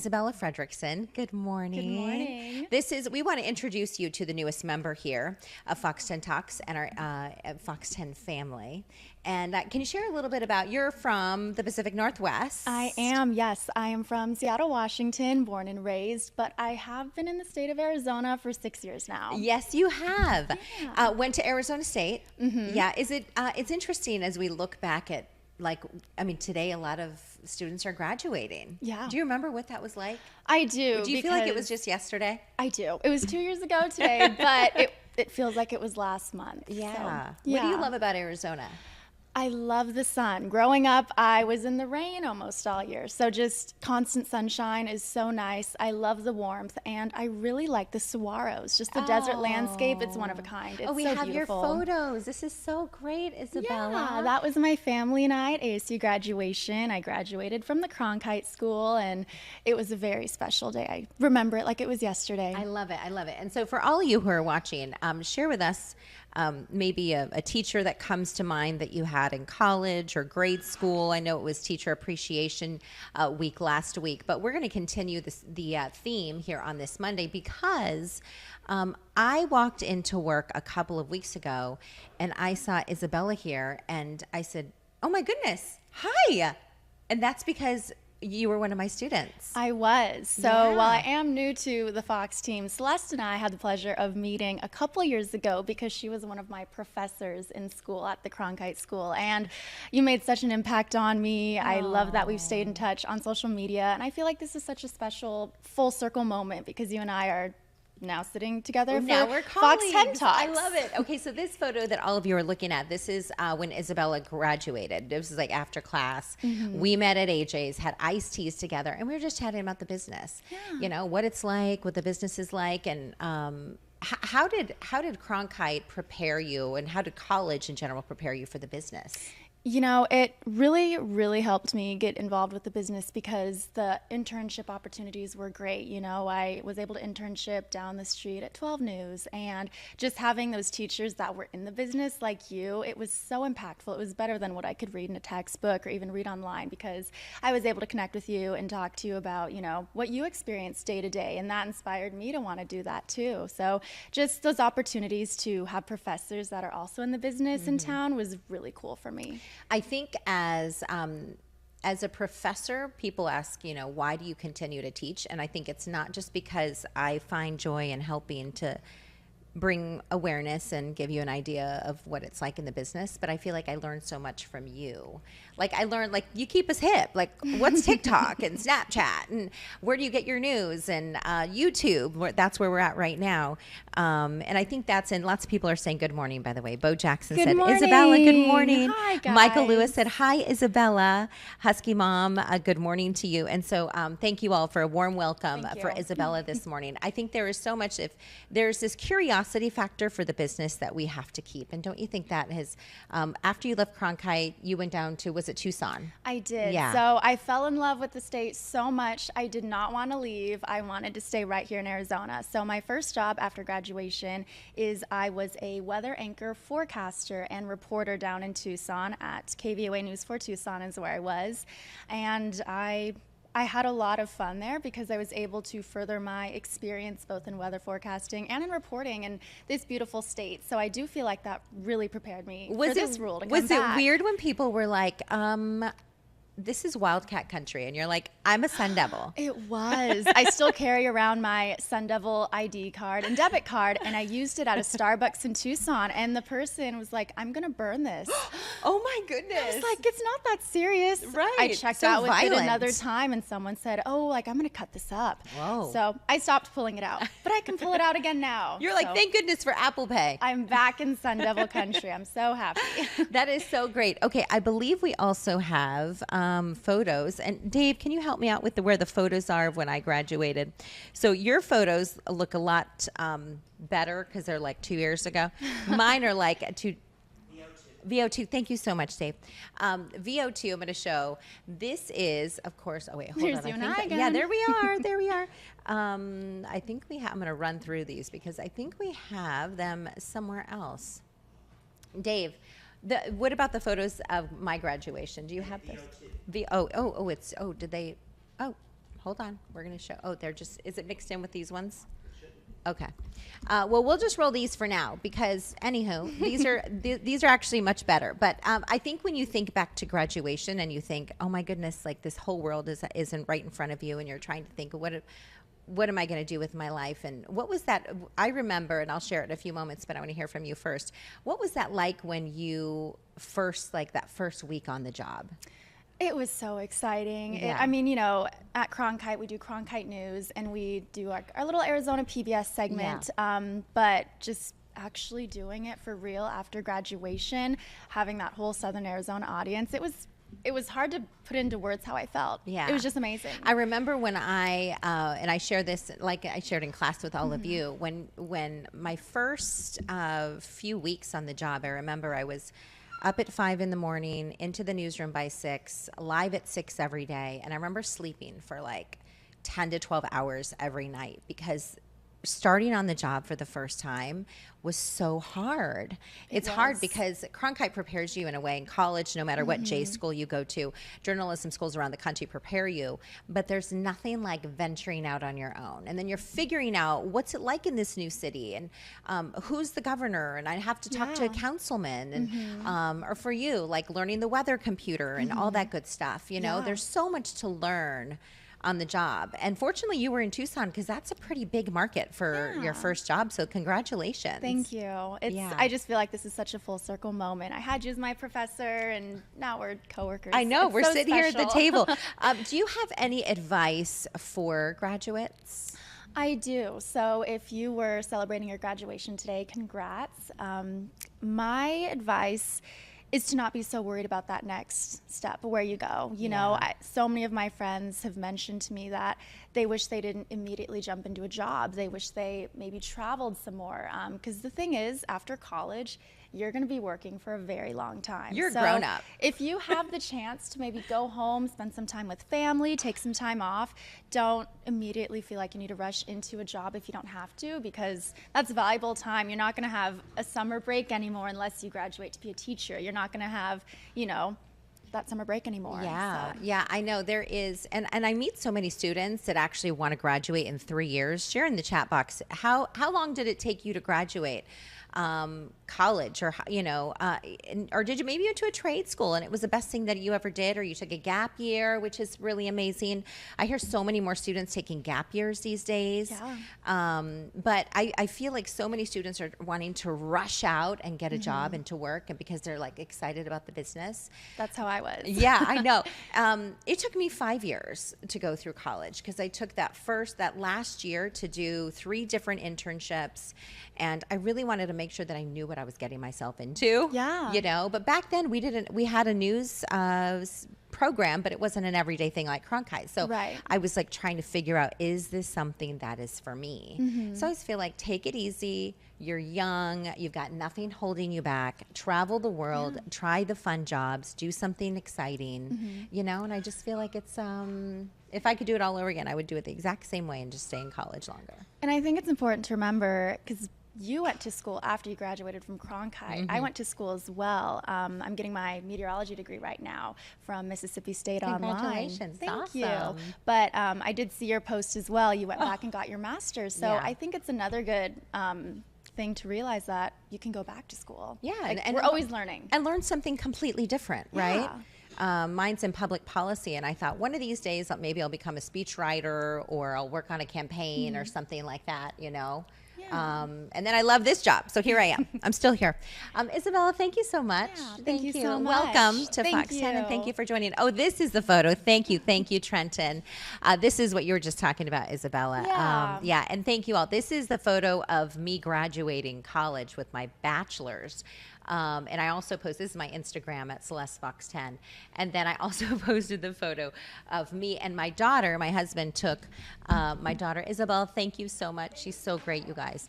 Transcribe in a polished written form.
Isabella Fredrickson, good morning. Good morning. We want to introduce you to the newest member here of Fox 10 Talks and our Fox 10 family. And can you share a little bit about, you're from the Pacific Northwest? I am, yes. I am from Seattle, Washington, born and raised, but I have been in the state of Arizona for 6 years now. Yes, you have. Yeah. Went to Arizona State. Mm-hmm. Yeah, it's interesting as we look back at, today a lot of students are graduating. Yeah. Do you remember what that was like? I do. Do you feel like it was just yesterday? I do. It was 2 years ago today, but it feels like it was last month. Yeah. So, What do you love about Arizona? I love the sun. Growing up, I was in the rain almost all year. So just constant sunshine is so nice. I love the warmth, and I really like the saguaros. Just the desert landscape. It's one of a kind. It's We so have beautiful. your photos. This is so great, Isabella. Yeah, that was my family night, ASU graduation. I graduated from the Cronkite school, and it was a very special day. I remember it like it was yesterday. I love it. I love it. And so for all of you who are watching, share with us maybe a teacher that comes to mind that you had in college or grade school. I know it was Teacher Appreciation Week last week, but we're going to continue the theme here on this Monday because I walked into work a couple of weeks ago and I saw Isabella here and I said, "Oh my goodness, hi!" And that's because you were one of my students. I was. So Yeah. while I am new to the Fox team, Syleste and I had the pleasure of meeting a couple of years ago because she was one of my professors in school at the Cronkite school. And you made such an impact on me. I love that we've stayed in touch on social media. And I feel like this is such a special full circle moment because you and I are now sitting together Now for we're Fox 10 colleagues. Talks. I love it. Okay, so this photo that all of you are looking at, this is when Isabella graduated. This was like after class. We met at AJ's, had iced teas together, and we were just chatting about the business. Yeah. You know, what it's like, what the business is like, and how did Cronkite prepare you, and how did college in general prepare you for the business? You know, it really, really helped me get involved with the business because the internship opportunities were great. You know, I was able to internship down the street at 12 News, and just having those teachers that were in the business like you, it was so impactful. It was better than what I could read in a textbook or even read online because I was able to connect with you and talk to you about, you know, what you experience day to day, and that inspired me to want to do that too. So just those opportunities to have professors that are also in the business in town was really cool for me. I think as a professor, people ask, you know, why do you continue to teach? And I think it's not just because I find joy in helping to bring awareness and give you an idea of what it's like in the business, but I feel like I learned so much from you. Like I learned, like you keep us hip, like what's TikTok and Snapchat and where do you get your news and YouTube, that's where we're at right now. And I think and lots of people are saying good morning, by the way. Bo Jackson Good said, morning. Isabella, good morning. Hi, guys. Michael Lewis said, hi, Isabella. Husky Mom, good morning to you. And so thank you all for a warm welcome Thank for you. Isabella this morning. I think there is so much, if there's this curiosity factor for the business that we have to keep. And don't you think that has, after you left Cronkite, you went down to, was it Tucson? I did. Yeah. So I fell in love with the state so much. I did not want to leave. I wanted to stay right here in Arizona. So my first job after graduation is I was a weather anchor, forecaster, and reporter down in Tucson at KVOA News 4 Tucson is where I was. And I had a lot of fun there because I was able to further my experience both in weather forecasting and in reporting in this beautiful state. So I do feel like that really prepared me for this role to come Was back. it weird when people were like, this is Wildcat country, and you're like, I'm a Sun Devil? It was. I still carry around my Sun Devil ID card and debit card, and I used it at a Starbucks in Tucson, and the person was like, I'm going to burn this. Oh my goodness. I was like, it's not that serious. Right. I checked So out with violent. it another time, and someone said, oh, like, I'm going to cut this up. Whoa. So I stopped pulling it out, but I can pull it out again now. You're like, So thank goodness for Apple Pay. I'm back in Sun Devil country. I'm so happy. That is so great. Okay, I believe we also have photos. And Dave, can you help me out with where the photos are of when I graduated? So your photos look a lot better because they're like 2 years ago. Mine are like VO2. Thank you so much, Dave. VO2, I'm going to show. This is, of course, oh, wait, hold Here's on. you and think I again. Yeah, there we are. There we are. I think I'm going to run through these because I think we have them somewhere else. Dave, what about the photos of my graduation? Do you have this? Did they? Oh, Hold on. We're going to show. Oh, they're just, is it mixed in with these ones? Okay. Well, we'll just roll these for now because, anywho, these are actually much better. But I think when you think back to graduation and you think, oh my goodness, like this whole world isn't right in front of you, and you're trying to think, what am I going to do with my life? And what was that? I remember, and I'll share it in a few moments, but I want to hear from you first. What was that like when you first, like that first week on the job? It was so exciting. Yeah. I mean, at Cronkite, we do Cronkite News, and we do our little Arizona PBS segment. Yeah. But just actually doing it for real after graduation, having that whole Southern Arizona audience, it was hard to put into words how I felt. Yeah. It was just amazing. I remember when and I share this, like I shared in class with all of you, when my first few weeks on the job, I remember I was up at 5 in the morning, into the newsroom by 6, live at 6 every day. And I remember sleeping for like 10 to 12 hours every night because starting on the job for the first time was so hard. It's hard because Cronkite prepares you in a way. In college, no matter what J school you go to, journalism schools around the country prepare you, but there's nothing like venturing out on your own. And then you're figuring out what's it like in this new city, and who's the governor, and I have to talk to a councilman, and or for you, like learning the weather computer and all that good stuff. There's so much to learn on the job. And fortunately you were in Tucson because that's a pretty big market for your first job. So congratulations. Thank you. I just feel like this is such a full circle moment. I had you as my professor and now we're coworkers. I know. It's We're so sitting here at the special. table. Do you have any advice for graduates? I do. So if you were celebrating your graduation today, congrats. My advice is to not be so worried about that next step, where you go. So many of my friends have mentioned to me that they wish they didn't immediately jump into a job. They wish they maybe traveled some more. Because the thing is, after college, you're going to be working for a very long time. You're grown up. If you have the chance to maybe go home, spend some time with family, take some time off, don't immediately feel like you need to rush into a job if you don't have to, because that's valuable time. You're not going to have a summer break anymore unless you graduate to be a teacher. You're not going to have, that summer break anymore. Yeah, yeah, I know there is, and I meet so many students that actually want to graduate in 3 years. Share in the chat box, how long did it take you to graduate? College, or or did you maybe went to a trade school and it was the best thing that you ever did, or you took a gap year, which is really amazing. I hear so many more students taking gap years these days. But I feel like so many students are wanting to rush out and get a job and to work, and because they're like excited about the business. That's how I was. Yeah, I know. It took me 5 years to go through college because I took that last year to do 3 different internships, and I really wanted to make sure that I knew what I was getting myself into. Yeah. But back then we had a news program, but it wasn't an everyday thing like Cronkite. So I was like trying to figure out, is this something that is for me? So I just feel like, take it easy. You're young. You've got nothing holding you back. Travel the world. Try the fun jobs. Do something exciting. And I just feel like it's if I could do it all over again, I would do it the exact same way and just stay in college longer. And I think it's important to remember, because you went to school after you graduated from Cronkite. I went to school as well. I'm getting my meteorology degree right now from Mississippi State Online. Congratulations. Thank you. Awesome. But I did see your post as well. You went back and got your master's. So I think it's another good thing to realize that you can go back to school. Yeah. And we're always learning. And learn something completely different, right? Mine's in public policy, and I thought one of these days maybe I'll become a speechwriter, or I'll work on a campaign or something like that, And then I love this job, so here I am. I'm still here. Isabella, thank you so much. Yeah, thank you so much. Welcome to Fox 10, and thank you for joining. Oh, this is the photo. Thank you, Trenton. This is what you were just talking about, Isabella. Yeah. And thank you all. This is the photo of me graduating college with my bachelor's. And I also this is my Instagram at Syleste Fox 10. And then I also posted the photo of me and my daughter. My husband took my daughter, Isabella. Thank you so much. She's so great, you guys.